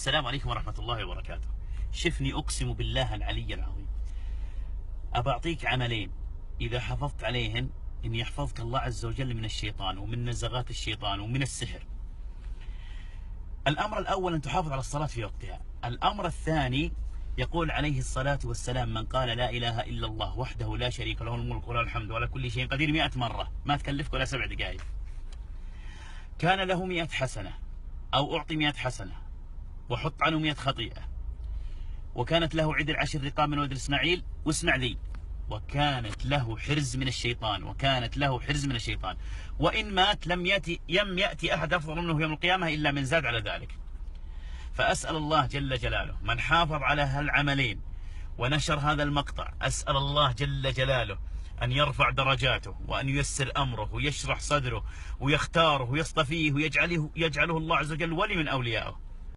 السلام عليكم ورحمة الله وبركاته. شفني أقسم بالله العلي العظيم أبعطيك عملين إذا حافظت عليهن إن يحفظك الله عز وجل من الشيطان ومن نزغات الشيطان ومن السحر. الأمر الأول أن تحافظ على الصلاة في وقتها. الأمر الثاني يقول عليه الصلاة والسلام: من قال لا إله إلا الله وحده لا شريك له الملك وله الحمد ولا كل شيء قدير 100 مرة، ما تكلفك ولا 7 دقائق، كان له 100 حسنة، أو أعطي 100 حسنة وحط عنه 100 خطيئة، وكانت له عدل 10 رقاب من ولد إسماعيل. واسمع ذي: وكانت له حرز من الشيطان، وكانت له حرز من الشيطان، وإن مات لم يأتي أحد أفضل منه يوم القيامة إلا من زاد على ذلك. فأسأل الله جل جلاله من حافظ على هالعملين ونشر هذا المقطع، أسأل الله جل جلاله أن يرفع درجاته، وأن ييسر أمره ويشرح صدره ويختاره ويصطفيه ويجعله الله عز وجل ولي من أوليائه.